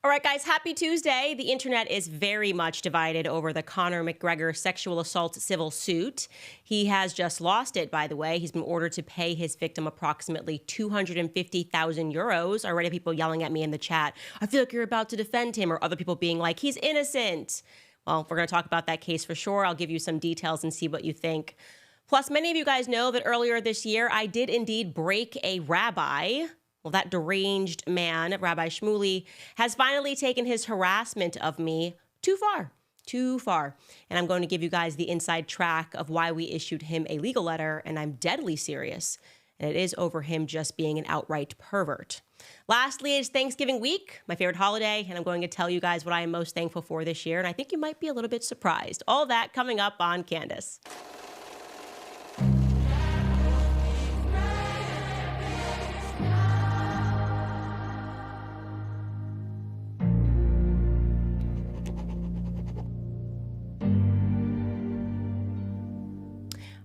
All right, guys, happy Tuesday. The internet is very much divided over the Conor McGregor sexual assault civil suit. He has just lost it, by the way. He's been ordered to pay his victim approximately 250,000 euros. Already people yelling at me in the chat, I feel like you're about to defend him, or other people being like, he's innocent. Well, we're going to talk about that case for sure. I'll give you some details and see what you think. Plus, many of you guys know that earlier this year, I did indeed break a rabbi. Well, that deranged man, Rabbi Shmuley, has finally taken his harassment of me too far. And I'm going to give you guys the inside track of why we issued him a legal letter, and I'm deadly serious. And it is over him just being an outright pervert. Lastly, it's Thanksgiving week, my favorite holiday, and I'm going to tell you guys what I am most thankful for this year, and I think you might be a little bit surprised. All that coming up on Candace.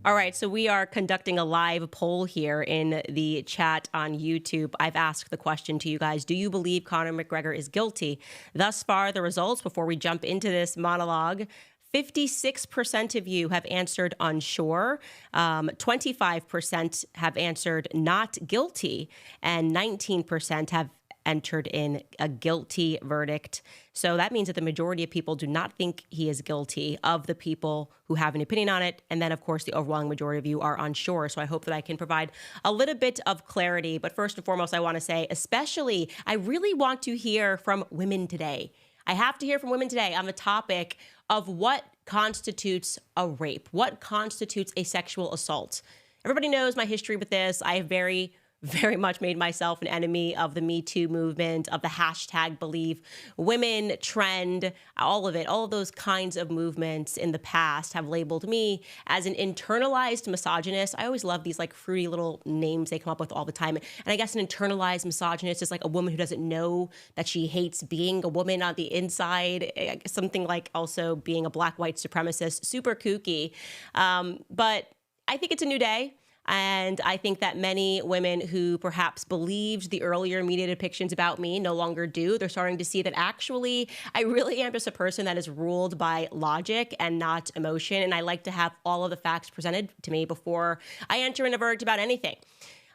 All right, so we are conducting a live poll here in the chat on YouTube. I've asked the question to you guys, do you believe Conor McGregor is guilty? Thus far, the results, before we jump into this monologue, 56% of you have answered unsure, 25% have answered not guilty, and 19% have entered in a guilty verdict. So that means that the majority of people do not think he is guilty, of the people who have an opinion on it. And then, of course, the overwhelming majority of you are unsure. So I hope that I can provide a little bit of clarity. But first and foremost, I want to say, especially, I really want to hear from women today. I have to hear from women today on the topic of what constitutes a rape, what constitutes a sexual assault. Everybody knows my history with this. I have very much made myself an enemy of the Me Too movement, of the hashtag believe women trend, all of it. All of those kinds of movements in the past have labeled me as an internalized misogynist. I always love these like fruity little names they come up with all the time. And I guess an internalized misogynist is like a woman who doesn't know that she hates being a woman on the inside. Something like also being a black white supremacist, super kooky. But I think it's a new day. And I think that many women who perhaps believed the earlier media depictions about me no longer do. They're starting to see that actually I really am just a person that is ruled by logic and not emotion. And I like to have all of the facts presented to me before I enter in a verdict about anything.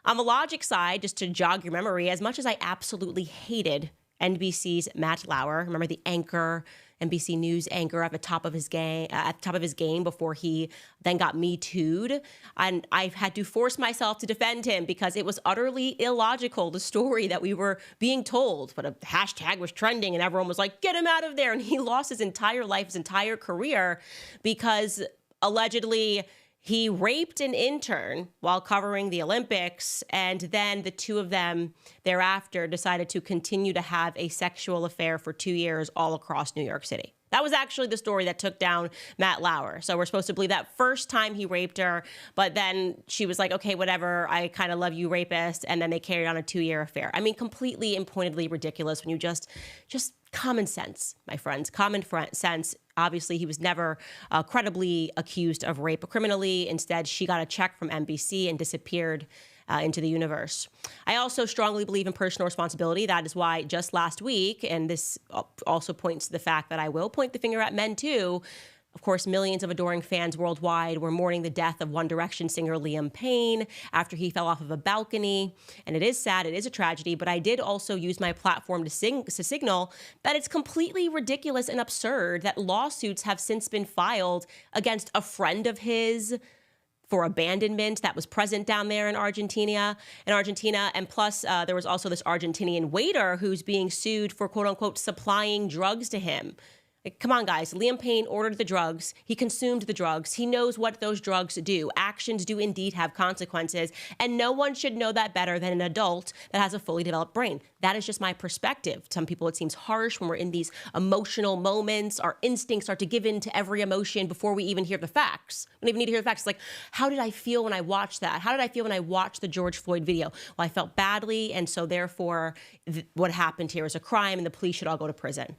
On the logic side, just to jog your memory, as much as I absolutely hated NBC's Matt Lauer, remember the anchor, NBC News anchor at the top of his game before he then got Me Too'd. And I've had to force myself to defend him because it was utterly illogical, the story that we were being told. But a hashtag was trending and everyone was like, get him out of there. And he lost his entire life, his entire career, because allegedly he raped an intern while covering the Olympics, and then the two of them thereafter decided to continue to have a sexual affair for 2 years all across New York City. That was actually the story that took down Matt Lauer. So we're supposed to believe that first time he raped her, but then she was like, okay, whatever, I kind of love you, rapist, and then they carried on a 2-year affair. I mean, completely and pointedly ridiculous when you just common sense, my friends, sense. Obviously, he was never credibly accused of rape criminally. Instead, she got a check from NBC and disappeared into the universe. I also strongly believe in personal responsibility. That is why just last week, and this also points to the fact that I will point the finger at men too. Of course, millions of adoring fans worldwide were mourning the death of One Direction singer Liam Payne after he fell off of a balcony. And it is sad, it is a tragedy, but I did also use my platform to signal that it's completely ridiculous and absurd that lawsuits have since been filed against a friend of his for abandonment that was present down there in Argentina. And plus, there was also this Argentinian waiter who's being sued for, quote unquote, supplying drugs to him. Like, come on, guys. Liam Payne ordered the drugs. He consumed the drugs. He knows what those drugs do. Actions do indeed have consequences. And no one should know that better than an adult that has a fully developed brain. That is just my perspective. Some people, it seems harsh when we're in these emotional moments. Our instincts start to give in to every emotion before we even hear the facts. We don't even need to hear the facts. It's like, how did I feel when I watched that? How did I feel when I watched the George Floyd video? Well, I felt badly. And so therefore, what happened here is a crime and the police should all go to prison.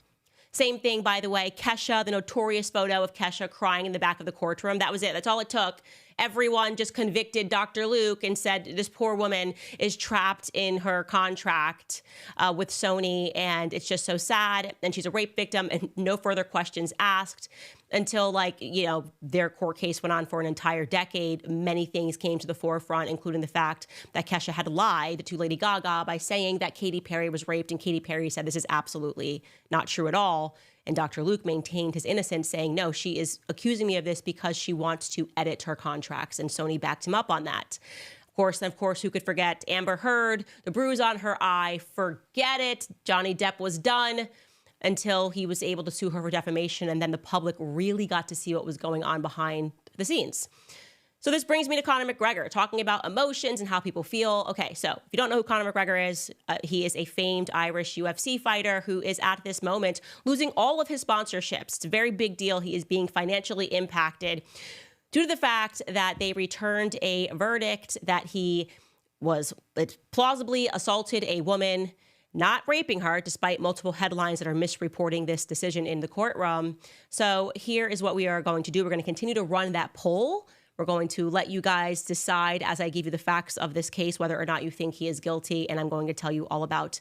Same thing, by the way, Kesha, the notorious photo of Kesha crying in the back of the courtroom. That was it. That's all it took. everyone just convicted Dr. Luke and said this poor woman is trapped in her contract with Sony, and it's just so sad, and she's a rape victim, and no further questions asked until, like, you know, their court case went on for an entire decade. Many things came to the forefront, including the fact that Kesha had lied to Lady Gaga by saying that Katy Perry was raped, and Katy Perry said this is absolutely not true at all. And Dr. Luke maintained his innocence, saying, no, she is accusing me of this because she wants to edit her contracts. And Sony backed him up on that. Of course, who could forget Amber Heard, the bruise on her eye? Forget it. Johnny Depp was done until he was able to sue her for defamation. And then the public really got to see what was going on behind the scenes. So this brings me to Conor McGregor, talking about emotions and how people feel. Okay, so if you don't know who Conor McGregor is, he is a famed Irish UFC fighter who is at this moment losing all of his sponsorships. It's a very big deal. He is being financially impacted due to the fact that they returned a verdict that he plausibly assaulted a woman, not raping her, despite multiple headlines that are misreporting this decision in the courtroom. So here is what we are going to do. We're going to continue to run that poll. We're going to let you guys decide as I give you the facts of this case, whether or not you think he is guilty. And I'm going to tell you all about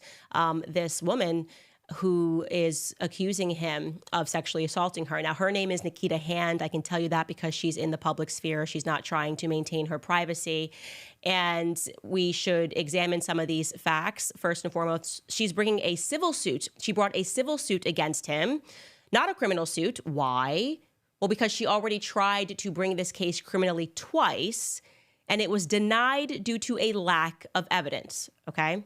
this woman who is accusing him of sexually assaulting her. Now, her name is Nikita Hand. I can tell you that because she's in the public sphere. She's not trying to maintain her privacy. And we should examine some of these facts. First and foremost, she's bringing a civil suit. She brought a civil suit against him, not a criminal suit. Why? Well, because she already tried to bring this case criminally twice, and it was denied due to a lack of evidence, okay?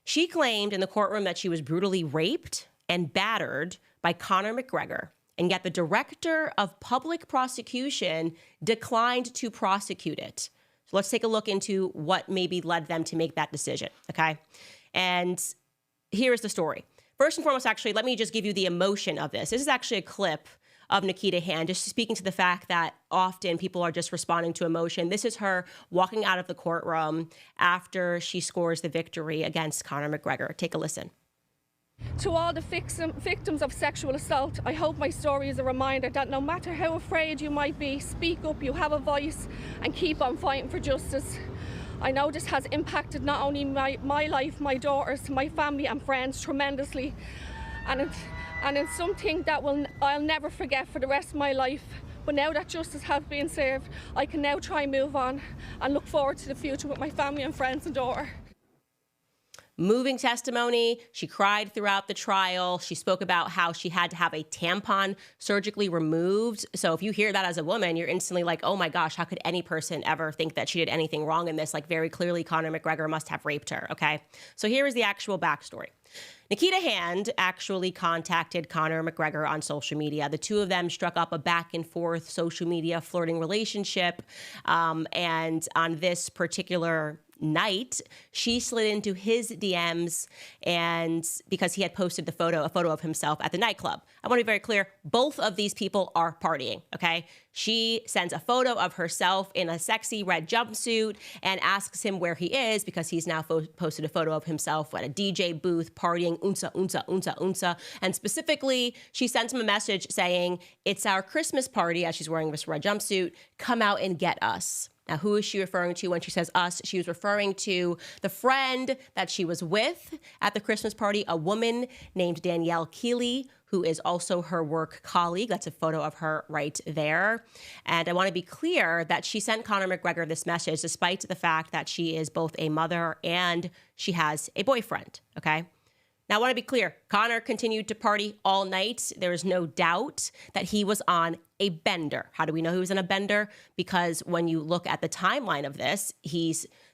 She claimed in the courtroom that she was brutally raped and battered by Conor McGregor, and yet the director of public prosecution declined to prosecute it. So let's take a look into what maybe led them to make that decision, okay? And here's the story. First and foremost, actually, let me just give you the emotion of this. This is actually a clip of Nikita Hand, just speaking to the fact that often people are just responding to emotion. This is her walking out of the courtroom after she scores the victory against Conor McGregor. Take a listen. To all the victims of sexual assault, I hope my story is a reminder that no matter how afraid you might be, speak up, you have a voice, and keep on fighting for justice. I know this has impacted not only my life, my daughters, my family and friends tremendously, and it's something that I'll never forget for the rest of my life. But now that justice has been served, I can now try and move on and look forward to the future with my family and friends and daughter. Moving testimony. She cried throughout the trial. She spoke about how she had to have a tampon surgically removed. So if you hear that as a woman, you're instantly like, oh my gosh, how could any person ever think that she did anything wrong in this? Like, very clearly, Conor McGregor must have raped her, okay? So here is the actual backstory. Nikita Hand actually contacted Conor McGregor on social media. The two of them struck up a back and forth social media flirting relationship. And on this particular night, she slid into his DMs, and because he had posted a photo of himself at the nightclub. I want to be very clear, both of these people are partying, okay? She sends a photo of herself in a sexy red jumpsuit and asks him where he is because he's now posted a photo of himself at a DJ booth partying unsa, unsa, unsa, unsa. And specifically, she sends him a message saying, it's our Christmas party, as she's wearing this red jumpsuit, come out and get us. Now, who is she referring to when she says us? She was referring to the friend that she was with at the Christmas party, a woman named Danielle Keeley, who is also her work colleague. That's a photo of her right there. And I want to be clear that she sent Conor McGregor this message despite the fact that she is both a mother and she has a boyfriend, okay? Now, I want to be clear. Conor continued to party all night. There is no doubt that he was on a bender. How do we know he was on a bender? Because when you look at the timeline of this,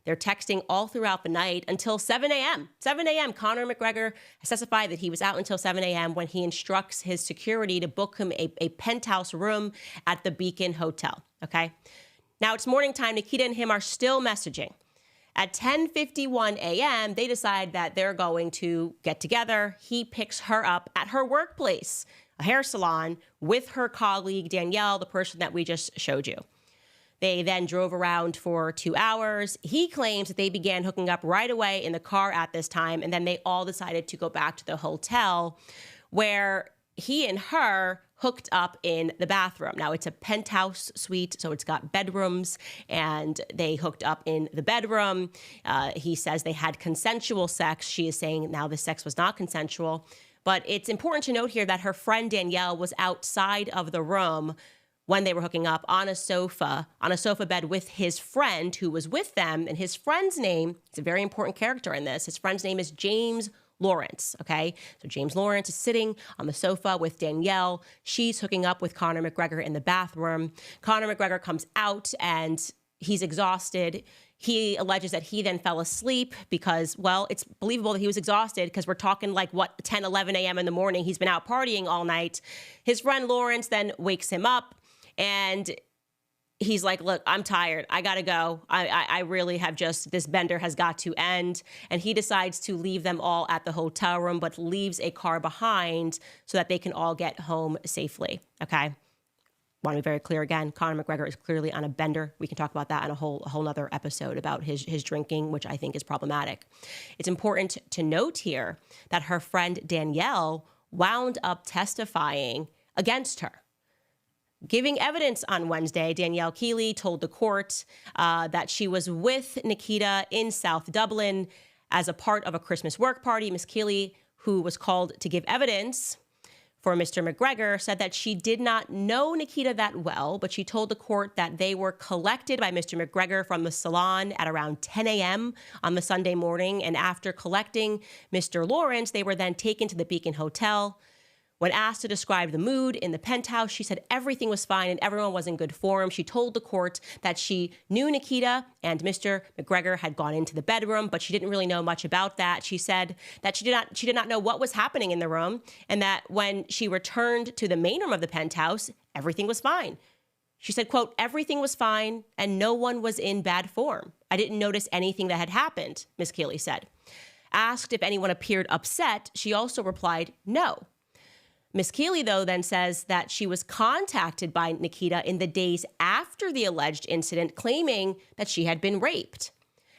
they're texting all throughout the night until 7 a.m. 7 a.m. Conor McGregor has testified that he was out until 7 a.m. when he instructs his security to book him a penthouse room at the Beacon Hotel, okay? Now, it's morning time. Nikita and him are still messaging. At 10:51 a.m., they decide that they're going to get together. He picks her up at her workplace, a hair salon, with her colleague, Danielle, the person that we just showed you. They then drove around for 2 hours. He claims that they began hooking up right away in the car at this time, and then they all decided to go back to the hotel where he and her hooked up in the bathroom. Now, it's a penthouse suite, so it's got bedrooms, and they hooked up in the bedroom. He says they had consensual sex. She is saying now the sex was not consensual. But it's important to note here that her friend Danielle was outside of the room when they were hooking up on a sofa bed with his friend who was with them. And his friend's name, it's a very important character in this. His friend's name is James Lawrence, okay? So James Lawrence is sitting on the sofa with Danielle. She's hooking up with Conor McGregor in the bathroom. Conor McGregor comes out and he's exhausted. He alleges that he then fell asleep because, well, it's believable that he was exhausted because we're talking like, 10, 11 a.m. in the morning. He's been out partying all night. His friend Lawrence then wakes him up and he's like, look, I'm tired. I got to go. I really have this bender has got to end. And he decides to leave them all at the hotel room, but leaves a car behind so that they can all get home safely. Okay. Want to be very clear again, Conor McGregor is clearly on a bender. We can talk about that in a whole nother episode about his drinking, which I think is problematic. It's important to note here that her friend Danielle wound up testifying against her. Giving evidence on Wednesday, Danielle Keeley told the court that she was with Nikita in South Dublin as a part of a Christmas work party. Ms. Keeley, who was called to give evidence for Mr. McGregor, said that she did not know Nikita that well, but she told the court that they were collected by Mr. McGregor from the salon at around 10 a.m. on the Sunday morning. And after collecting Mr. Lawrence, they were then taken to the Beacon Hotel. When asked to describe the mood in the penthouse, she said everything was fine and everyone was in good form. She told the court that she knew Nikita and Mr. McGregor had gone into the bedroom, but she didn't really know much about that. She said that she did not know what was happening in the room, and that when she returned to the main room of the penthouse, everything was fine. She said, quote, everything was fine and no one was in bad form. I didn't notice anything that had happened, Ms. Keeley said. Asked if anyone appeared upset, she also replied, no. Ms. Keeley, though, then says that she was contacted by Nikita in the days after the alleged incident, claiming that she had been raped.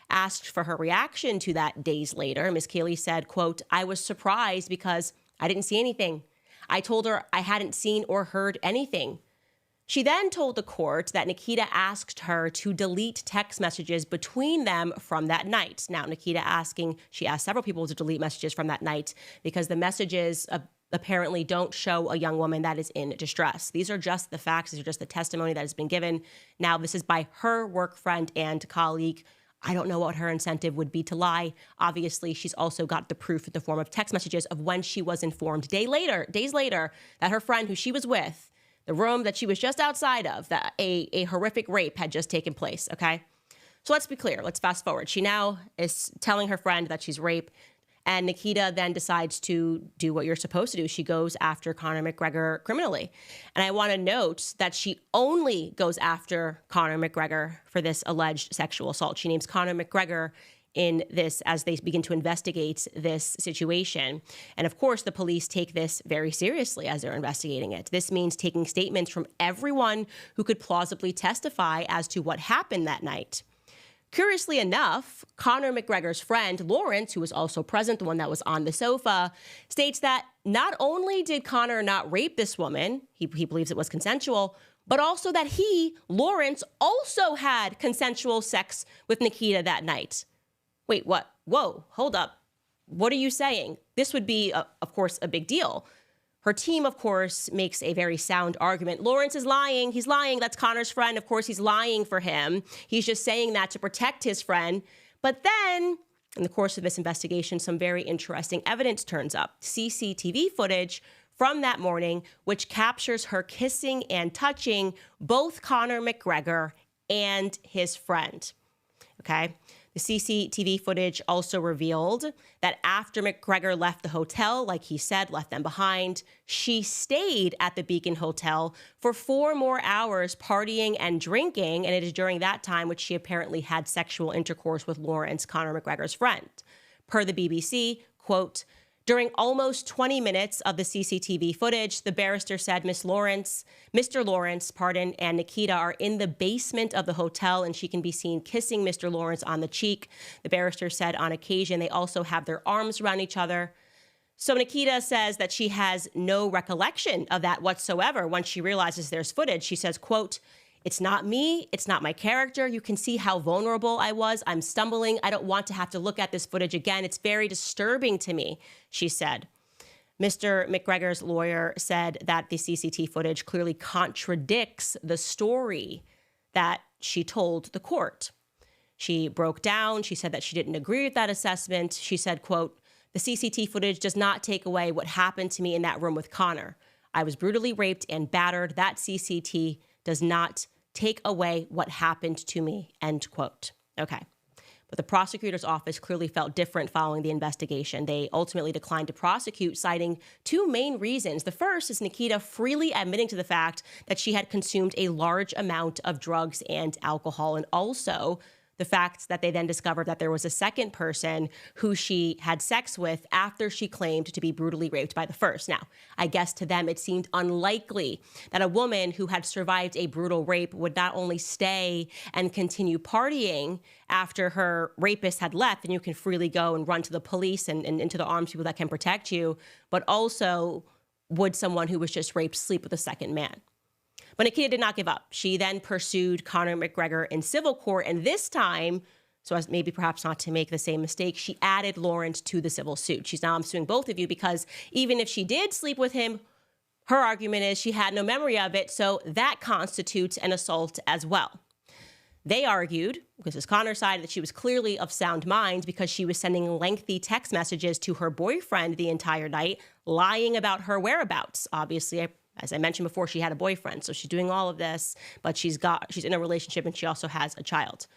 Asked for her reaction to that days later, Ms. Keeley said, quote, I was surprised because I didn't see anything. I told her I hadn't seen or heard anything. She then told the court that Nikita asked her to delete text messages between them from that night. Now, she asked several people to delete messages from that night because the messages apparently don't show a young woman that is in distress. These are just the facts. These are just the testimony that has been given. Now, this is by her work friend and colleague. I don't know what her incentive would be to lie. Obviously, she's also got the proof in the form of text messages of when she was informed days later, that her friend who she was with, the room that she was just outside of, that a horrific rape had just taken place, okay? So let's be clear. Let's fast forward. She now is telling her friend that she's raped. And Nikita then decides to do what you're supposed to do. She goes after Conor McGregor criminally. And I want to note that she only goes after Conor McGregor for this alleged sexual assault. She names Conor McGregor in this as they begin to investigate this situation. And of course, the police take this very seriously as they're investigating it. This means taking statements from everyone who could plausibly testify as to what happened that night. Curiously enough, Conor McGregor's friend, Lawrence, who was also present, the one that was on the sofa, states that not only did Conor not rape this woman, he believes it was consensual, but also that he, Lawrence, also had consensual sex with Nikita that night. Wait, what? Whoa, hold up. What are you saying? This would be, of course, a big deal. Her team, of course, makes a very sound argument. Lawrence is lying. He's lying. That's Conor's friend. Of course, he's lying for him. He's just saying that to protect his friend. But then, in the course of this investigation, some very interesting evidence turns up. CCTV footage from that morning, which captures her kissing and touching both Conor McGregor and his friend. Okay? The CCTV footage also revealed that after McGregor left the hotel, like he said, left them behind, she stayed at the Beacon Hotel for 4 more hours partying and drinking, and it is during that time which she apparently had sexual intercourse with Lawrence, Conor McGregor's friend. Per the BBC, quote, during almost 20 minutes of the CCTV footage, the barrister said Mr. Lawrence, and Nikita are in the basement of the hotel, and she can be seen kissing Mr. Lawrence on the cheek. The barrister said on occasion they also have their arms around each other. So Nikita says that she has no recollection of that whatsoever. Once she realizes there's footage, she says, quote, "It's not me. It's not my character. You can see how vulnerable I was. I'm stumbling. I don't want to have to look at this footage again. It's very disturbing to me," she said. Mr. McGregor's lawyer said that the CCT footage clearly contradicts the story that she told the court. She broke down. She said that she didn't agree with that assessment. She said, quote, "The CCT footage does not take away what happened to me in that room with Conor. I was brutally raped and battered. That CCT does not take away what happened to me," end quote. Okay. But the prosecutor's office clearly felt different following the investigation. They ultimately declined to prosecute, citing two main reasons. The first is Nikita freely admitting to the fact that she had consumed a large amount of drugs and alcohol, and also the fact that they then discovered that there was a second person who she had sex with after she claimed to be brutally raped by the first. Now, I guess to them it seemed unlikely that a woman who had survived a brutal rape would not only stay and continue partying after her rapist had left, and you can freely go and run to the police and into the arms of people that can protect you, but also would someone who was just raped sleep with a second man. But Nikita did not give up. She then pursued Conor McGregor in civil court, and this time, so as maybe perhaps not to make the same mistake, she added Lawrence to the civil suit. She's now, "I'm suing both of you because even if she did sleep with him, her argument is she had no memory of it, so that constitutes an assault as well." They argued, because it's Conor's side, that she was clearly of sound mind because she was sending lengthy text messages to her boyfriend the entire night, lying about her whereabouts. Obviously, as I mentioned before, she had a boyfriend, so she's doing all of this, but she's in a relationship and she also has a child.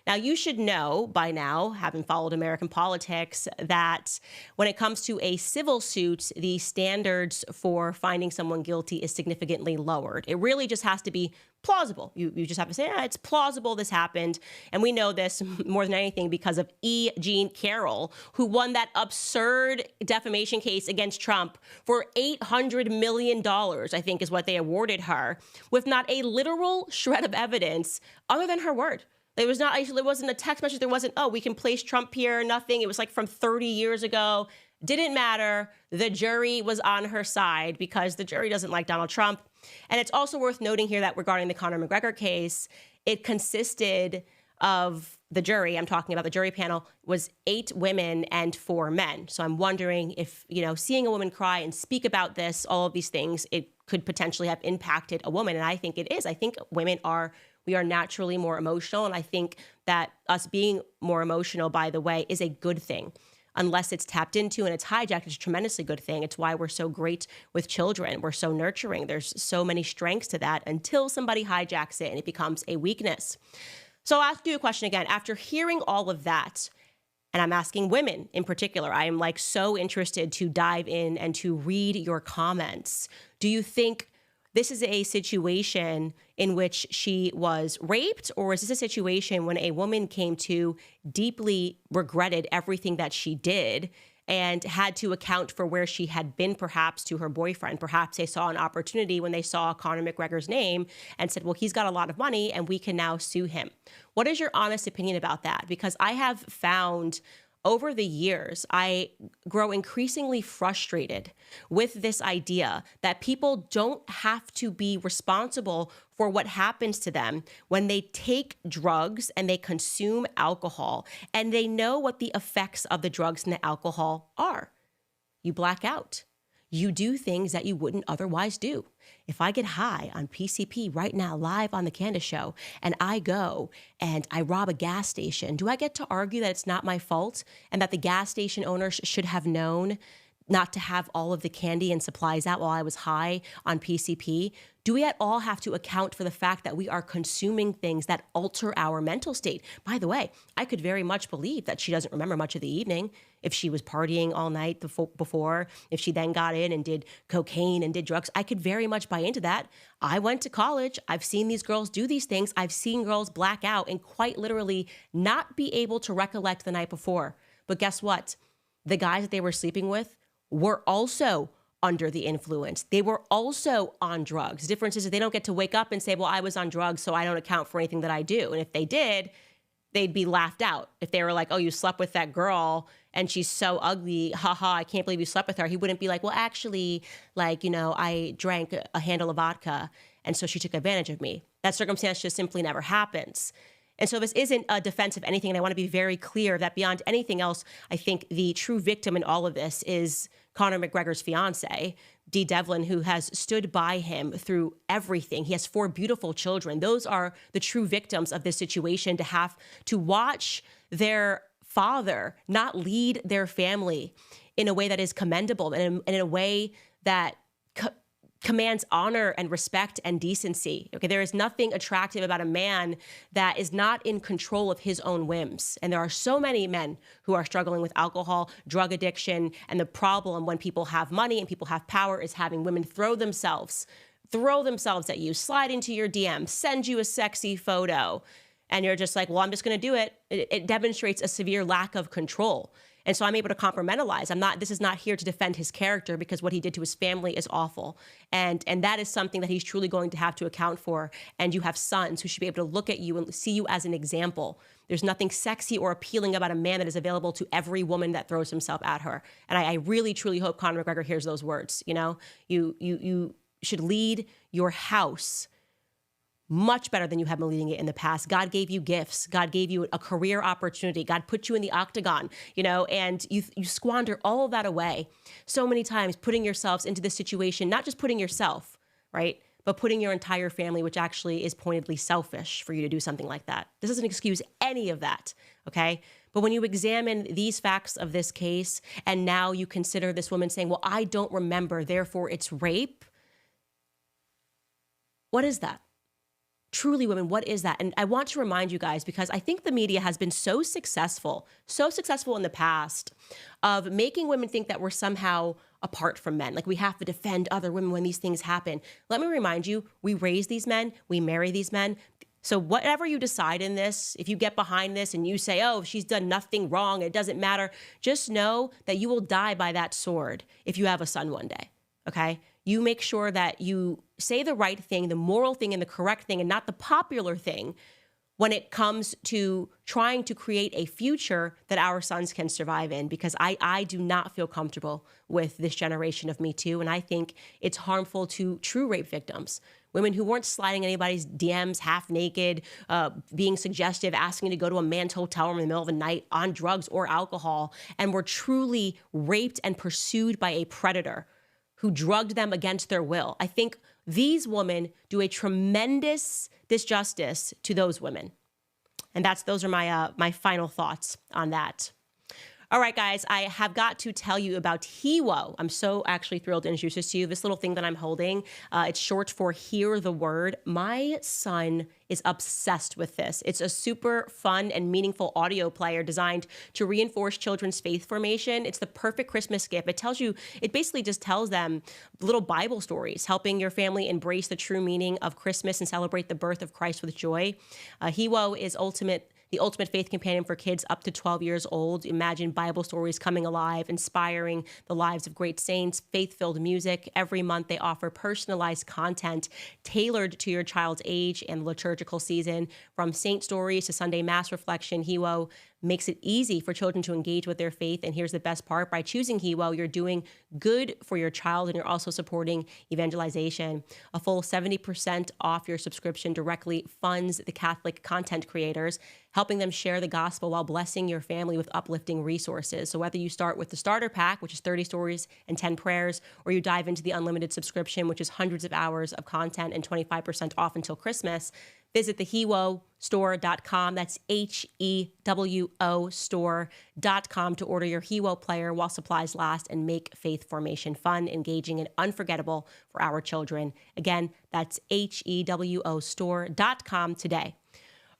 Now, you should know by now, having followed American politics, that when it comes to a civil suit, the standards for finding someone guilty is significantly lowered. It really just has to be plausible. You just have to say, "Yeah, it's plausible this happened." And we know this more than anything because of E. Jean Carroll, who won that absurd defamation case against Trump for $800 million, I think is what they awarded her, with not a literal shred of evidence other than her word. There wasn't a text message. There wasn't, "Oh, we can place Trump here," nothing. It was like from 30 years ago. Didn't matter. The jury was on her side because the jury doesn't like Donald Trump. And it's also worth noting here that regarding the Conor McGregor case, it consisted of the jury, I'm talking about the jury panel, was 8 women and 4 men. So I'm wondering if, seeing a woman cry and speak about this, all of these things, it could potentially have impacted a woman. And I think it is. I think we are naturally more emotional. And I think that us being more emotional, by the way, is a good thing. Unless it's tapped into and it's hijacked, it's a tremendously good thing. It's why we're so great with children. We're so nurturing. There's so many strengths to that until somebody hijacks it and it becomes a weakness. So I'll ask you a question again. After hearing all of that, and I'm asking women in particular, I am so interested to dive in and to read your comments. Do you think this is a situation in which she was raped, or is this a situation when a woman came to deeply regretted everything that she did and had to account for where she had been perhaps to her boyfriend? Perhaps they saw an opportunity when they saw Conor McGregor's name and said, well, he's got a lot of money and we can now sue him. What is your honest opinion about that? Because I have found over the years, I grow increasingly frustrated with this idea that people don't have to be responsible for what happens to them when they take drugs and they consume alcohol and they know what the effects of the drugs and the alcohol are. You black out. You do things that you wouldn't otherwise do. If I get high on PCP right now, live on the Candace Show, and I go and I rob a gas station, do I get to argue that it's not my fault and that the gas station owners should have known not to have all of the candy and supplies out while I was high on PCP? Do we at all have to account for the fact that we are consuming things that alter our mental state? By the way, I could very much believe that she doesn't remember much of the evening if she was partying all night before, if she then got in and did cocaine and did drugs. I could very much buy into that. I went to college. I've seen these girls do these things. I've seen girls black out and quite literally not be able to recollect the night before. But guess what? The guys that they were sleeping with were also under the influence. They were also on drugs. The difference is that they don't get to wake up and say, well, I was on drugs, so I don't account for anything that I do. And if they did, they'd be laughed out. If they were like, oh, you slept with that girl and she's so ugly, haha, I can't believe you slept with her. He wouldn't be like, well, actually, like, you know, I drank a handle of vodka and so she took advantage of me. That circumstance just simply never happens. And so this isn't a defense of anything. And I want to be very clear that beyond anything else, I think the true victim in all of this is Conor McGregor's fiance, Dee Devlin, who has stood by him through everything. He has 4 beautiful children. Those are the true victims of this situation, to have to watch their father not lead their family in a way that is commendable and in a way that commands honor and respect and decency. Okay, there is nothing attractive about a man that is not in control of his own whims. And there are so many men who are struggling with alcohol, drug addiction, and the problem when people have money and people have power is having women throw themselves at you, slide into your DM, send you a sexy photo, and you're just like, well, I'm just going to do it. It demonstrates a severe lack of control. And so I'm able to compartmentalize. This is not here to defend his character, because what he did to his family is awful. And that is something that he's truly going to have to account for. And you have sons who should be able to look at you and see you as an example. There's nothing sexy or appealing about a man that is available to every woman that throws himself at her. And I really, truly hope Conor McGregor hears those words. You know, you should lead your house much better than you have been leading it in the past. God gave you gifts. God gave you a career opportunity. God put you in the octagon, you know, and you squander all of that away so many times, putting yourselves into this situation, not just putting yourself, right, but putting your entire family, which actually is pointedly selfish for you to do something like that. This doesn't excuse any of that, okay? But when you examine these facts of this case, and now you consider this woman saying, well, I don't remember, therefore it's rape. What is that? Truly, women, what is that? And I want to remind you guys, because I think the media has been so successful in the past of making women think that we're somehow apart from men. Like we have to defend other women when these things happen. Let me remind you, we raise these men, we marry these men. So whatever you decide in this, if you get behind this and you say, oh, she's done nothing wrong, it doesn't matter, just know that you will die by that sword if you have a son one day, okay? You make sure that you say the right thing, the moral thing, and the correct thing, and not the popular thing when it comes to trying to create a future that our sons can survive in, because I do not feel comfortable with this generation of Me Too, and I think it's harmful to true rape victims. Women who weren't sliding anybody's DMs half naked, being suggestive, asking to go to a man's hotel room in the middle of the night on drugs or alcohol, and were truly raped and pursued by a predator who drugged them against their will. I think these women do a tremendous disjustice to those women. And those are my final thoughts on that. All right, guys, I have got to tell you about Hewo. I'm so actually thrilled to introduce this to you. This little thing that I'm holding, it's short for Hear the Word. My son is obsessed with this. It's a super fun and meaningful audio player designed to reinforce children's faith formation. It's the perfect Christmas gift. It basically just tells them little Bible stories, helping your family embrace the true meaning of Christmas and celebrate the birth of Christ with joy. Hewo is the ultimate faith companion for kids up to 12 years old. Imagine Bible stories coming alive, inspiring the lives of great saints, faith-filled music. Every month they offer personalized content tailored to your child's age and liturgical season. From saint stories to Sunday Mass reflection, Hewo makes it easy for children to engage with their faith. And here's the best part. By choosing Hewo, you're doing good for your child and you're also supporting evangelization. A full 70% off your subscription directly funds the Catholic content creators, helping them share the gospel while blessing your family with uplifting resources. So whether you start with the starter pack, which is 30 stories and 10 prayers, or you dive into the unlimited subscription, which is hundreds of hours of content and 25% off until Christmas, visit the HewoStore.com. That's HEWO store.com to order your Hewo player while supplies last and make faith formation fun, engaging, and unforgettable for our children. Again, that's HEWO store.com today.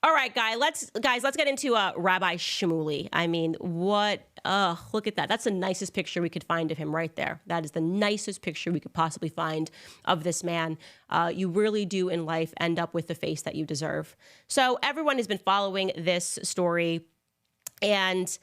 All right, let's get into Rabbi Shmuley. I mean, look at that. That's the nicest picture we could find of him right there. That is the nicest picture we could possibly find of this man. You really do in life end up with the face that you deserve. So everyone has been following this story, and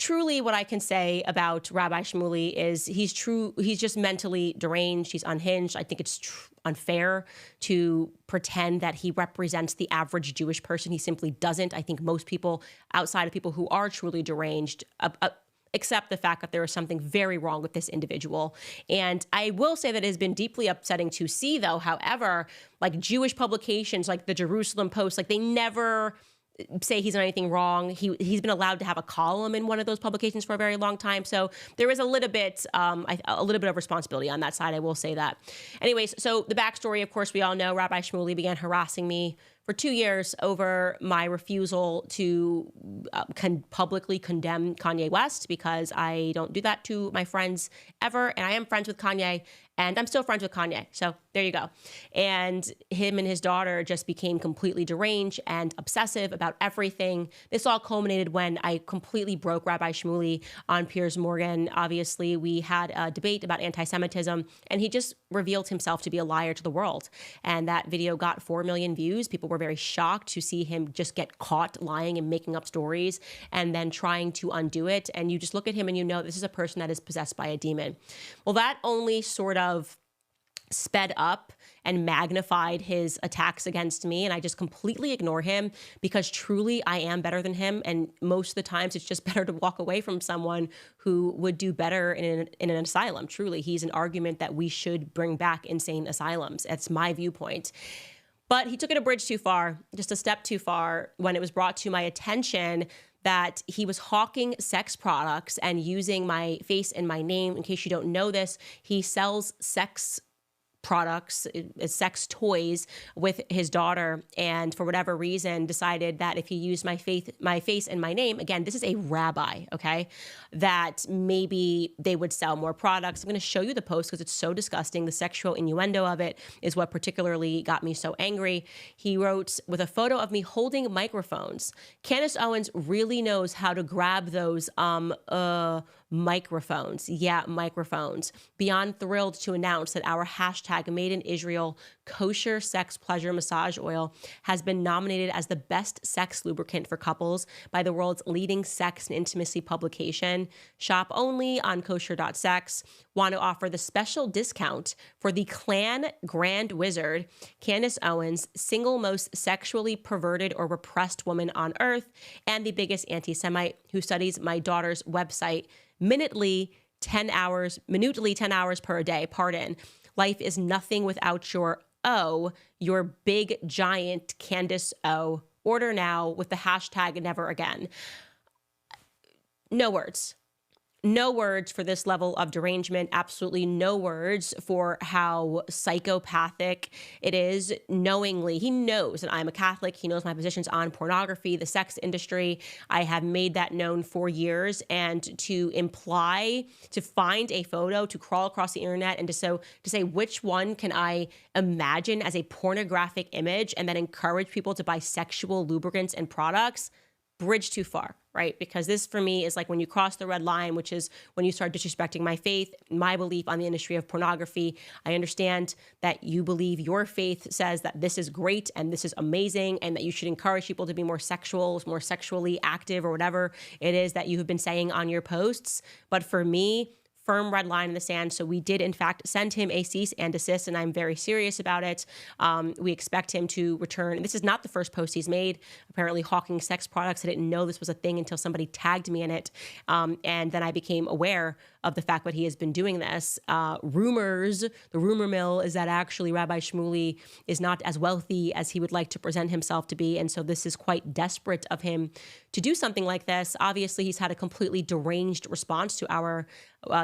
truly what I can say about Rabbi Shmuley is he's just mentally deranged. He's unhinged. I think it's unfair to pretend that he represents the average Jewish person. He simply doesn't. I think most people, outside of people who are truly deranged, accept the fact that there is something very wrong with this individual. And I will say that it has been deeply upsetting to see, though, however, like Jewish publications like the Jerusalem Post, like they never say he's done anything wrong. He's been allowed to have a column in one of those publications for a very long time. So there is a little bit of responsibility on that side. I will say that. Anyways, so the backstory, of course, we all know Rabbi Shmuley began harassing me for 2 years over my refusal to publicly condemn Kanye West, because I don't do that to my friends ever. And I am friends with Kanye, and I'm still friends with Kanye. So there you go. And him and his daughter just became completely deranged and obsessive about everything. This all culminated when I completely broke Rabbi Shmuley on Piers Morgan. Obviously, we had a debate about anti-Semitism, and he just revealed himself to be a liar to the world. And that video got 4 million views. People were very shocked to see him just get caught lying and making up stories and then trying to undo it. And you just look at him and you know this is a person that is possessed by a demon. Well, that only sort of sped up and magnified his attacks against me. And I just completely ignore him because truly I am better than him. And most of the times it's just better to walk away from someone who would do better in an asylum. Truly, he's an argument that we should bring back insane asylums. That's my viewpoint. But he took it a bridge too far, just a step too far, when it was brought to my attention that he was hawking sex products and using my face and my name. In case you don't know this, he sells sex products, sex toys with his daughter, and for whatever reason decided that if he used my face and my name, again, this is a rabbi, okay, that maybe they would sell more products. I'm going to show you the post because it's so disgusting. The sexual innuendo of it is what particularly got me so angry. He wrote with a photo of me holding microphones. Candace Owens really knows how to grab those microphones. Yeah, microphones. Beyond thrilled to announce that our hashtag Made in Israel kosher sex pleasure massage oil has been nominated as the best sex lubricant for couples by the world's leading sex and intimacy publication. Shop only on kosher.sex. Want to offer the special discount for the clan grand wizard, Candace Owens, single most sexually perverted or repressed woman on earth, and the biggest anti-Semite who studies my daughter's website minutely 10 hours per day. Pardon. Life is nothing without your your big giant Candace O. Order now with the hashtag never again. No words. No words for this level of derangement. Absolutely no words for how psychopathic it is. Knowingly, he knows that I'm a Catholic. He knows my positions on pornography, the sex industry. I have made that known for years. And to find a photo, to crawl across the internet and to say which one can I imagine as a pornographic image and then encourage people to buy sexual lubricants and products, bridge too far, right? Because this for me is like when you cross the red line, which is when you start disrespecting my faith, my belief on the industry of pornography. I understand that you believe your faith says that this is great and this is amazing and that you should encourage people to be more sexually active or whatever it is that you have been saying on your posts. But for me, firm red line in the sand. So we did, in fact, send him a cease and desist, and I'm very serious about it. We expect him to return. This is not the first post he's made, apparently hawking sex products. I didn't know this was a thing until somebody tagged me in it. And then I became aware of the fact that he has been doing this. Rumors, the rumor mill is that actually Rabbi Shmuley is not as wealthy as he would like to present himself to be. And so this is quite desperate of him to do something like this. Obviously, he's had a completely deranged response to our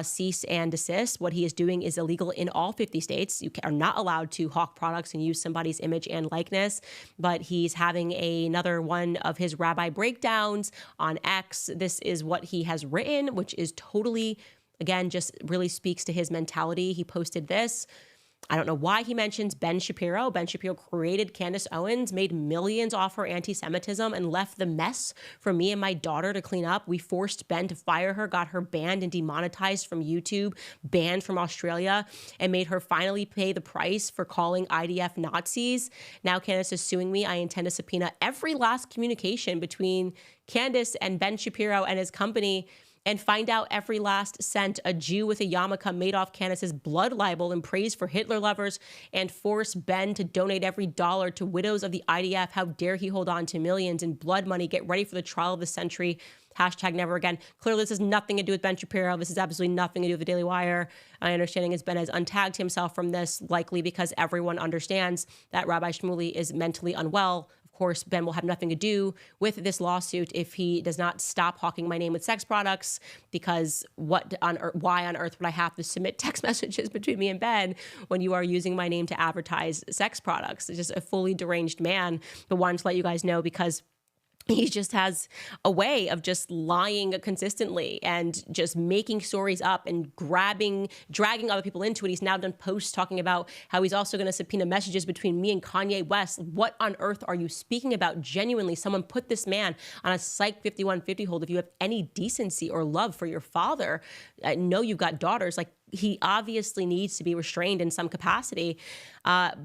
cease and desist. What he is doing is illegal in all 50 states. You are not allowed to hawk products and use somebody's image and likeness, but he's having another one of his rabbi breakdowns on X. This is what he has written, which is totally, again, just really speaks to his mentality. He posted this. I don't know why he mentions Ben Shapiro. Ben Shapiro created Candace Owens, made millions off her anti-Semitism, and left the mess for me and my daughter to clean up. We forced Ben to fire her, got her banned and demonetized from YouTube, banned from Australia, and made her finally pay the price for calling IDF Nazis. Now Candace is suing me. I intend to subpoena every last communication between Candace and Ben Shapiro and his company and find out every last cent. A Jew with a yarmulke made off Candace's blood libel and praise for Hitler lovers, and force Ben to donate every dollar to widows of the IDF. How dare he hold on to millions in blood money? Get ready for the trial of the century. Hashtag never again. Clearly, this has nothing to do with Ben Shapiro. This has absolutely nothing to do with the Daily Wire. My understanding is Ben has untagged himself from this, likely because everyone understands that Rabbi Shmuley is mentally unwell. Of course, Ben will have nothing to do with this lawsuit if he does not stop hawking my name with sex products, because why on earth would I have to submit text messages between me and Ben when you are using my name to advertise sex products? It's just a fully deranged man, but wanted to let you guys know because he just has a way of just lying consistently and just making stories up and dragging other people into it. He's now done posts talking about how he's also going to subpoena messages between me and Kanye West. What on earth are you speaking about? Genuinely, someone put this man on a Psych 5150 hold. If you have any decency or love for your father, I know you've got daughters, like, he obviously needs to be restrained in some capacity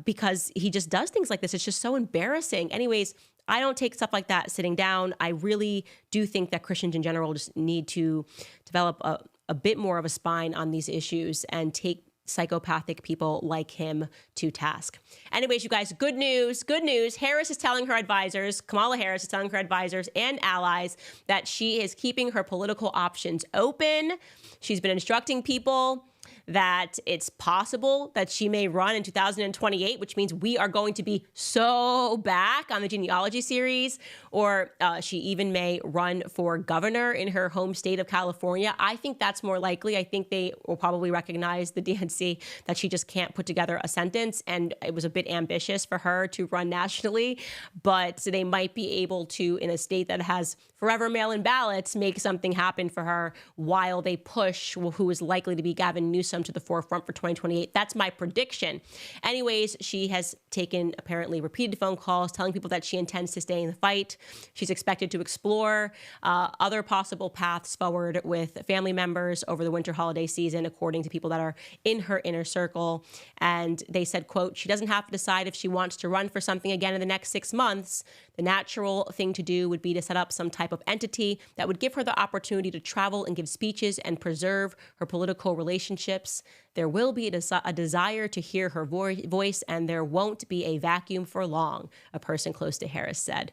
because he just does things like this. It's just so embarrassing. Anyways, I don't take stuff like that sitting down. I really do think that Christians in general just need to develop a bit more of a spine on these issues and take psychopathic people like him to task. Anyways, you guys, good news. Harris is telling her advisors, Kamala Harris is telling her advisors and allies that she is keeping her political options open. She's been instructing people that it's possible that she may run in 2028, which means we are going to be so back on the genealogy series, or she even may run for governor in her home state of California. I think that's more likely. I think they will probably recognize, the DNC, that she just can't put together a sentence, and it was a bit ambitious for her to run nationally, but they might be able to, in a state that has forever mail-in ballots, make something happen for her while they push who is likely to be Gavin Newsom to the forefront for 2028. That's my prediction. Anyways, she has taken apparently repeated phone calls telling people that she intends to stay in the fight. She's expected to explore other possible paths forward with family members over the winter holiday season, according to people that are in her inner circle. And they said, quote, she doesn't have to decide if she wants to run for something again in the next 6 months. The natural thing to do would be to set up some type of entity that would give her the opportunity to travel and give speeches and preserve her political relationships. There will be a desire to hear her voice, and there won't be a vacuum for long, a person close to Harris said.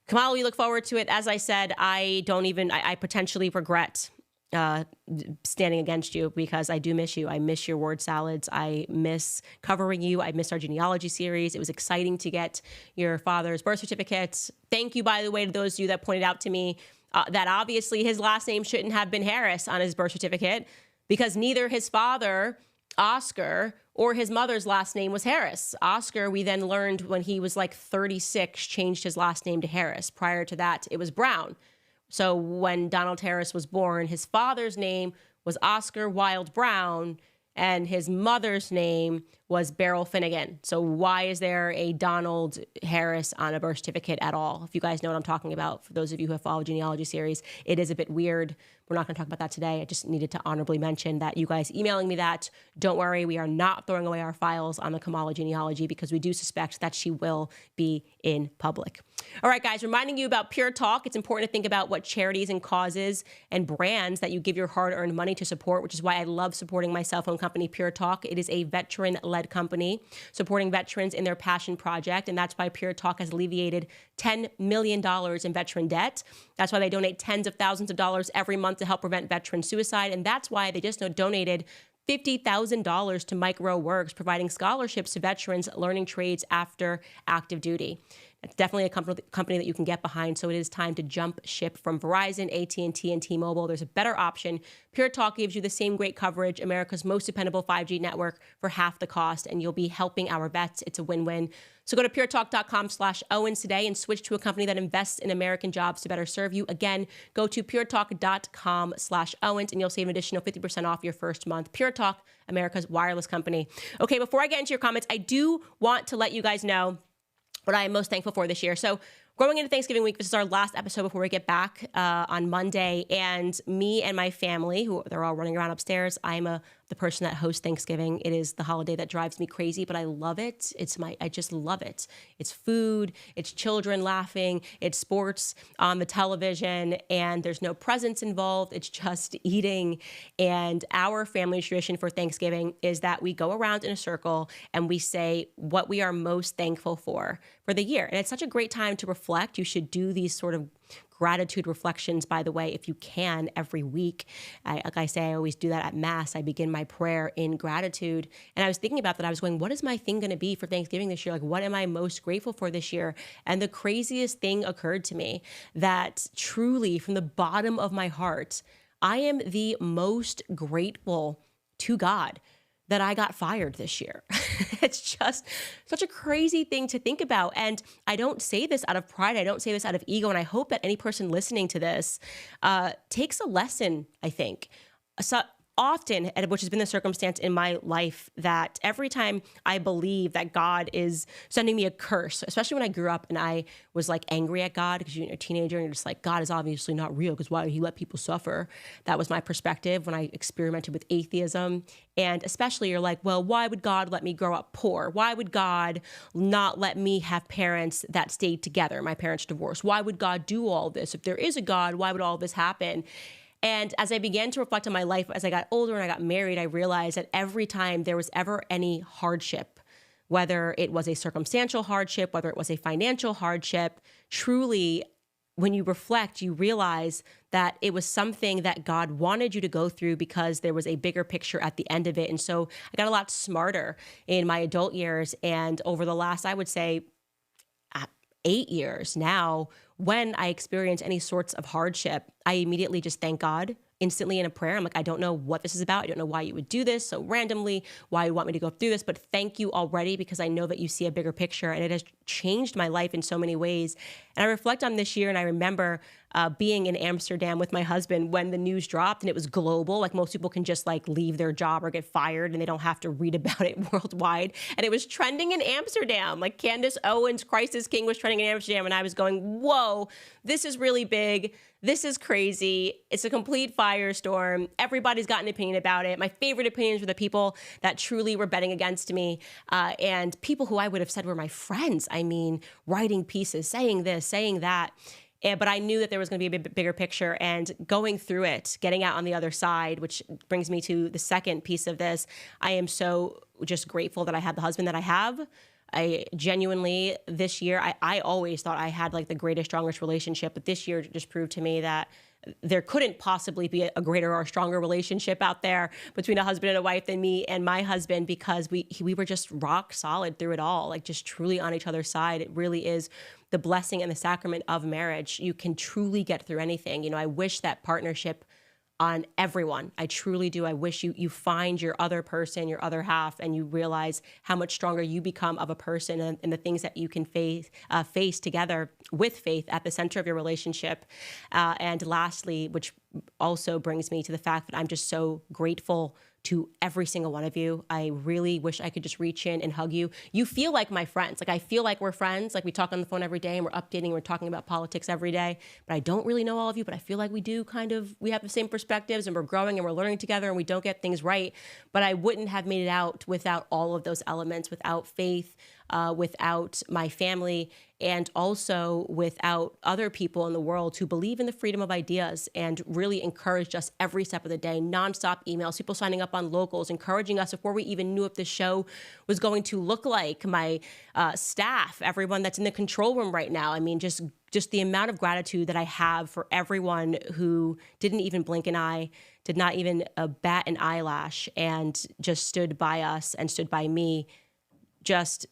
Kamala, we look forward to it. As I said, I potentially regret standing against you, because I do miss you. I miss your word salads. I miss covering you. I miss our genealogy series. It was exciting to get your father's birth certificate. Thank you, by the way, to those of you that pointed out to me that obviously his last name shouldn't have been Harris on his birth certificate, because neither his father, Oscar, or his mother's last name was Harris. Oscar, we then learned when he was like 36, changed his last name to Harris. Prior to that, it was Brown. So when Donald Harris was born, his father's name was Oscar Wilde Brown, and his mother's name was Beryl Finnegan. So why is there a Donald Harris on a birth certificate at all? If you guys know what I'm talking about, for those of you who have followed genealogy series, it is a bit weird. We're not going to talk about that today. I just needed to honorably mention that you guys emailing me that. Don't worry, we are not throwing away our files on the Kamala genealogy, because we do suspect that she will be in public. All right, guys, reminding you about Pure Talk. It's important to think about what charities and causes and brands that you give your hard-earned money to support, which is why I love supporting my cell phone company, Pure Talk. It is a veteran-led company supporting veterans in their passion project, and that's why Pure Talk has alleviated $10 million in veteran debt. That's why they donate tens of thousands of dollars every month to help prevent veteran suicide, and that's why they just donated $50,000 to Micro Works, providing scholarships to veterans learning trades after active duty. It's definitely a company that you can get behind, so it is time to jump ship from Verizon, AT&T, and T-Mobile. There's a better option. Pure Talk gives you the same great coverage, America's most dependable 5G network, for half the cost, and you'll be helping our vets. It's a win-win. So go to puretalk.com/Owens today and switch to a company that invests in American jobs to better serve you. Again, go to puretalk.com/Owens, and you'll save an additional 50% off your first month. Pure Talk, America's wireless company. Okay, before I get into your comments, I do want to let you guys know what I am most thankful for this year. So Going into Thanksgiving week, this is our last episode before we get back on Monday. And me and my family, who they're all running around upstairs, I'm the person that hosts Thanksgiving. It is the holiday that drives me crazy, but I love it. I just love it. It's food, it's children laughing, it's sports on the television, and there's no presents involved. It's just eating. And our family tradition for Thanksgiving is that we go around in a circle and we say what we are most thankful for the year. And it's such a great time to reflect. You should do these sort of gratitude reflections, by the way, if you can, every week. Like I say, I always do that at Mass. I begin my prayer in gratitude. And I was thinking about that. I was going, what is my thing going to be for Thanksgiving this year? Like, what am I most grateful for this year? And the craziest thing occurred to me that truly, from the bottom of my heart, I am the most grateful to God that I got fired this year. It's just such a crazy thing to think about. And I don't say this out of pride. I don't say this out of ego. And I hope that any person listening to this takes a lesson, I think. So often, which has been the circumstance in my life, that every time I believe that God is sending me a curse, especially when I grew up and I was like angry at God because you're a teenager and you're just like, God is obviously not real because why would he let people suffer? That was my perspective when I experimented with atheism. And especially you're like, well, why would God let me grow up poor? Why would God not let me have parents that stayed together? My parents divorced. Why would God do all this? If there is a God, why would all this happen? And as I began to reflect on my life, as I got older and I got married, I realized that every time there was ever any hardship, whether it was a circumstantial hardship, whether it was a financial hardship, truly, when you reflect, you realize that it was something that God wanted you to go through because there was a bigger picture at the end of it. And so I got a lot smarter in my adult years. And over the last, I would say, 8 years now, when I experience any sorts of hardship, I immediately just thank God instantly in a prayer. I'm like, I don't know what this is about. I don't know why you would do this so randomly, why you want me to go through this, but thank you already because I know that you see a bigger picture, and it has changed my life in so many ways. And I reflect on this year, and I remember being in Amsterdam with my husband when the news dropped and it was global. Like most people can just like leave their job or get fired and they don't have to read about it worldwide. And it was trending in Amsterdam. Like Candace Owens, Crisis King was trending in Amsterdam. And I was going, whoa, this is really big. This is crazy. It's a complete firestorm. Everybody's got an opinion about it. My favorite opinions were the people that truly were betting against me and people who I would have said were my friends. I mean, writing pieces, saying this, saying that. But I knew that there was going to be a bigger picture, and going through it, getting out on the other side, which brings me to the second piece of this. I am so just grateful that I have the husband that I have. I genuinely, this year, I always thought I had like the greatest, strongest relationship, but this year just proved to me that there couldn't possibly be a greater or stronger relationship out there between a husband and a wife than me and my husband, because we were just rock solid through it all, like just truly on each other's side. It really is the blessing and the sacrament of marriage. You can truly get through anything. You know, I wish that partnership on everyone. I truly do. I wish you find your other person, your other half, and you realize how much stronger you become of a person, and the things that you can face together with faith at the center of your relationship. And lastly, which also brings me to the fact that I'm just so grateful to every single one of you. I really wish I could just reach in and hug you. You feel like my friends. Like I feel like we're friends. Like we talk on the phone every day and we're updating, we're talking about politics every day. But I don't really know all of you, but I feel like we do we have the same perspectives, and we're growing and we're learning together, and we don't get things right. But I wouldn't have made it out without all of those elements, without faith, without my family, and also without other people in the world who believe in the freedom of ideas and really encouraged us every step of the day. Nonstop emails, people signing up on Locals, encouraging us before we even knew if the show was going to look like. My staff, everyone that's in the control room right now. I mean, just the amount of gratitude that I have for everyone who didn't even blink an eye, did not even bat an eyelash, and just stood by us and stood by me. Just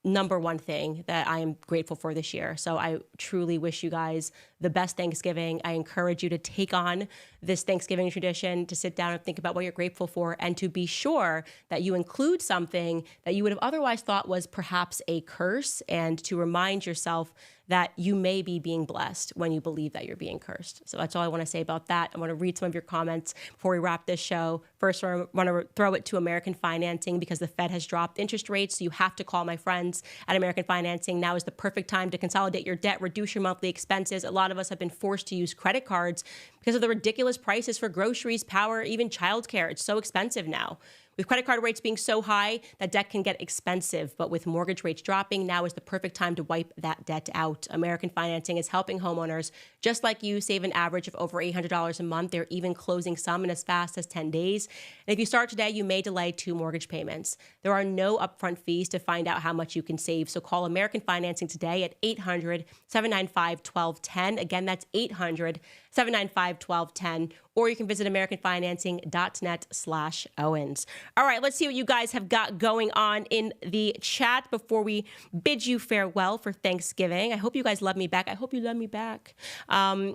number one thing that I am grateful for this year. So I truly wish you guys the best Thanksgiving. I encourage you to take on this Thanksgiving tradition, to sit down and think about what you're grateful for, and to be sure that you include something that you would have otherwise thought was perhaps a curse, and to remind yourself that you may be being blessed when you believe that you're being cursed. So that's all I want to say about that. I want to read some of your comments before we wrap this show. First, I want to throw it to American Financing because the Fed has dropped interest rates. So you have to call my friends at American Financing. Now is the perfect time to consolidate your debt, reduce your monthly expenses. A lot of us have been forced to use credit cards because of the ridiculous prices for groceries, power, even childcare. It's so expensive now. With credit card rates being so high, that debt can get expensive. But with mortgage rates dropping, now is the perfect time to wipe that debt out. American Financing is helping homeowners just like you save an average of over $800 a month. They're even closing some in as fast as 10 days. And if you start today, you may delay 2 mortgage payments. There are no upfront fees to find out how much you can save. So call American Financing today at 800-795-1210. Again, that's 800-795-1210. Or you can visit americanfinancing.net/Owens. All right, let's see what you guys have got going on in the chat before we bid you farewell for Thanksgiving. I hope you guys love me back. I hope you love me back.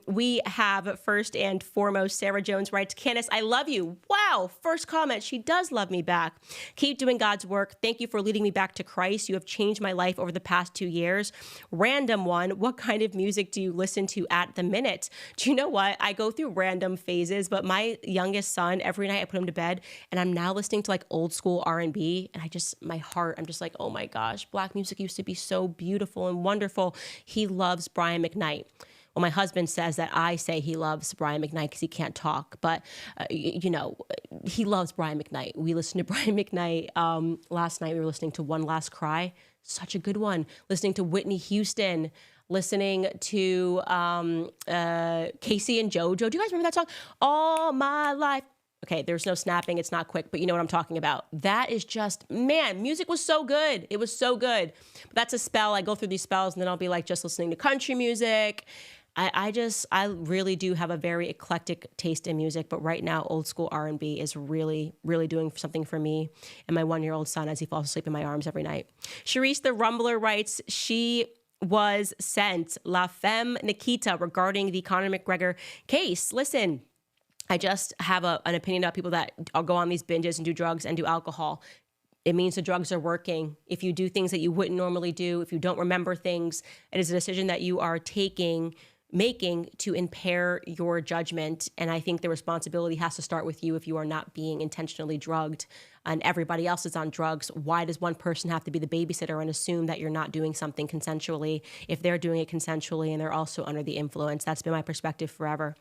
We have first and foremost, Sarah Jones writes, Candace, I love you. Wow, first comment. She does love me back. Keep doing God's work. Thank you for leading me back to Christ. You have changed my life over the past 2 years. Random one. What kind of music do you listen to at the minute? Do you know what? I go through random phases, but my youngest son, every night I put him to bed and I'm now listening to like old school R&B. And my heart, I'm just like, oh my gosh, Black music used to be so beautiful and wonderful. He loves Brian McKnight. Well, my husband says that I say he loves Brian McKnight because he can't talk, but he loves Brian McKnight. We listened to Brian McKnight last night. We were listening to One Last Cry. Such a good one. Listening to Whitney Houston. Listening to Casey and JoJo. Do you guys remember that song? All My Life. Okay, there's no snapping. It's not quick, but you know what I'm talking about. That is just, man, music was so good. It was so good. But that's a spell. I go through these spells and then I'll be like just listening to country music. I really do have a very eclectic taste in music, but right now old school R&B is really, really doing something for me and my 1-year-old son as he falls asleep in my arms every night. Sharice the Rumbler writes, she was sent La Femme Nikita regarding the Conor McGregor case. Listen, I just have an opinion about people that go on these binges and do drugs and do alcohol. It means the drugs are working. If you do things that you wouldn't normally do, if you don't remember things, it is a decision that you are making to impair your judgment. And I think the responsibility has to start with you if you are not being intentionally drugged and everybody else is on drugs. Why does one person have to be the babysitter and assume that you're not doing something consensually if they're doing it consensually and they're also under the influence? That's been my perspective forever.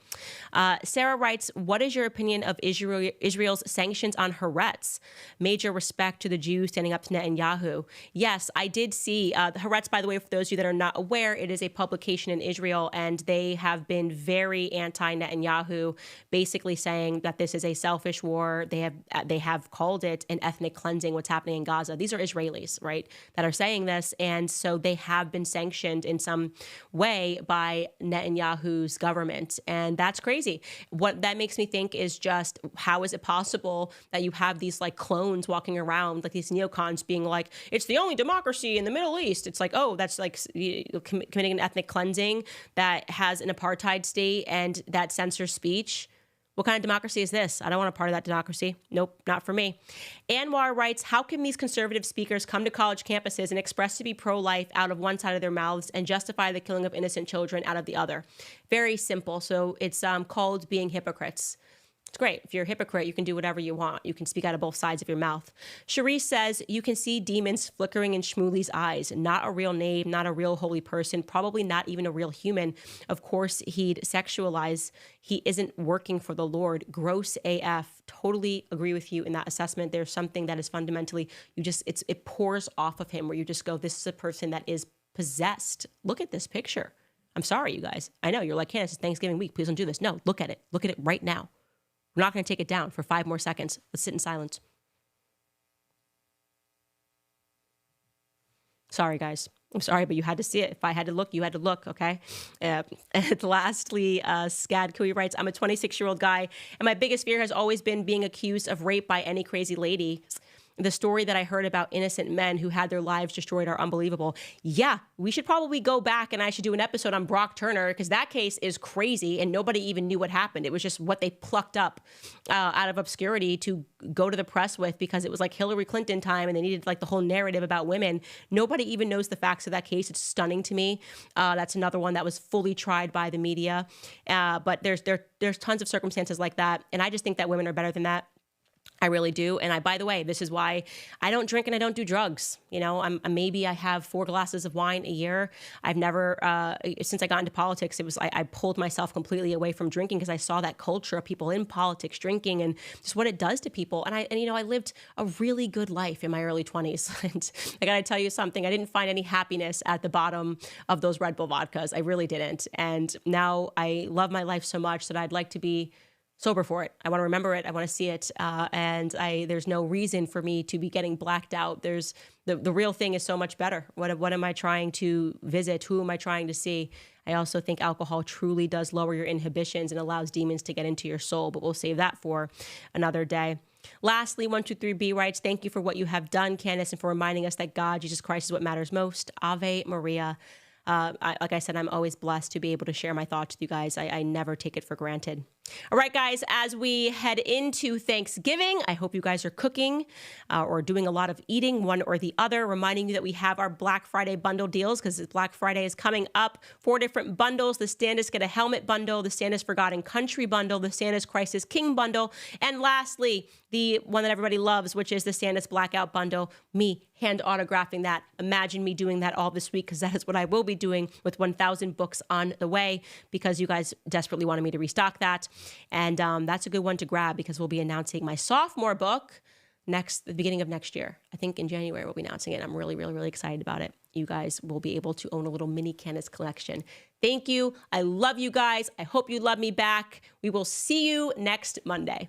Sarah writes, what is your opinion of Israel's sanctions on Haaretz? Major respect to the Jews standing up to Netanyahu. Yes, I did see Haaretz, by the way, for those of you that are not aware, it is a publication in Israel and they have been very anti-Netanyahu, basically saying that this is a selfish war. They have called it an ethnic cleansing, what's happening in Gaza. These are Israelis, right, that are saying this. And so they have been sanctioned in some way by Netanyahu's government. And that's crazy. What that makes me think is just, how is it possible that you have these like clones walking around, like these neocons being like, it's the only democracy in the Middle East. It's like, oh, that's like committing an ethnic cleansing that has an apartheid state and that censors speech. What kind of democracy is this? I don't want a part of that democracy. Nope, not for me. Anwar writes, how can these conservative speakers come to college campuses and express to be pro-life out of one side of their mouths and justify the killing of innocent children out of the other? Very simple. So it's called being hypocrites. It's great. If you're a hypocrite, you can do whatever you want. You can speak out of both sides of your mouth. Cherise says, you can see demons flickering in Shmuley's eyes. Not a real name, not a real holy person, probably not even a real human. Of course, he'd sexualize. He isn't working for the Lord. Gross AF. Totally agree with you in that assessment. There's something that is fundamentally, it pours off of him where you just go, this is a person that is possessed. Look at this picture. I'm sorry, you guys. I know you're like, Candace, it's Thanksgiving week. Please don't do this. No, look at it. Look at it right now. We're not going to take it down for 5 more seconds. Let's sit in silence. Sorry, guys. I'm sorry, but you had to see it. If I had to look, you had to look, okay? And lastly, Scad Kui writes, I'm a 26-year-old guy, and my biggest fear has always been being accused of rape by any crazy lady. the story that I heard about innocent men who had their lives destroyed are unbelievable. Yeah, we should probably go back and I should do an episode on Brock Turner, because that case is crazy and nobody even knew what happened. It was just what they plucked up out of obscurity to go to the press with, because it was like Hillary Clinton time and they needed like the whole narrative about women. Nobody even knows the facts of that case. It's stunning to me. That's another one that was fully tried by the media. But there's tons of circumstances like that. And I just think that women are better than that. I really do. And by the way, this is why I don't drink and I don't do drugs. You know, maybe I have 4 glasses of wine a year. I've never, since I got into politics, I pulled myself completely away from drinking because I saw that culture of people in politics drinking and just what it does to people. And I lived a really good life in my early 20s. And I got to tell you something, I didn't find any happiness at the bottom of those Red Bull vodkas. I really didn't. And now I love my life so much that I'd like to be sober for it. I want to remember it. I want to see it. And there's no reason for me to be getting blacked out. There's the real thing is so much better. What am I trying to visit? Who am I trying to see? I also think alcohol truly does lower your inhibitions and allows demons to get into your soul, but we'll save that for another day. Lastly, 123B writes, thank you for what you have done, Candace, and for reminding us that God, Jesus Christ, is what matters most. Ave Maria. Like I said, I'm always blessed to be able to share my thoughts with you guys. I never take it for granted. All right, guys, as we head into Thanksgiving, I hope you guys are cooking or doing a lot of eating, one or the other, reminding you that we have our Black Friday bundle deals because Black Friday is coming up. 4 different bundles: the Stannis Get a Helmet bundle, the Stannis Forgotten Country bundle, the Stannis Crisis King bundle, and lastly, the one that everybody loves, which is the Stannis Blackout bundle, me hand autographing that. Imagine me doing that all this week, because that is what I will be doing with 1,000 books on the way, because you guys desperately wanted me to restock that. And that's a good one to grab, because we'll be announcing my sophomore book the beginning of next year. I think in January we'll be announcing it. I'm really, really, really excited about it. You guys will be able to own a little mini Candace collection. Thank you. I love you guys. I hope you love me back. We will see you next Monday.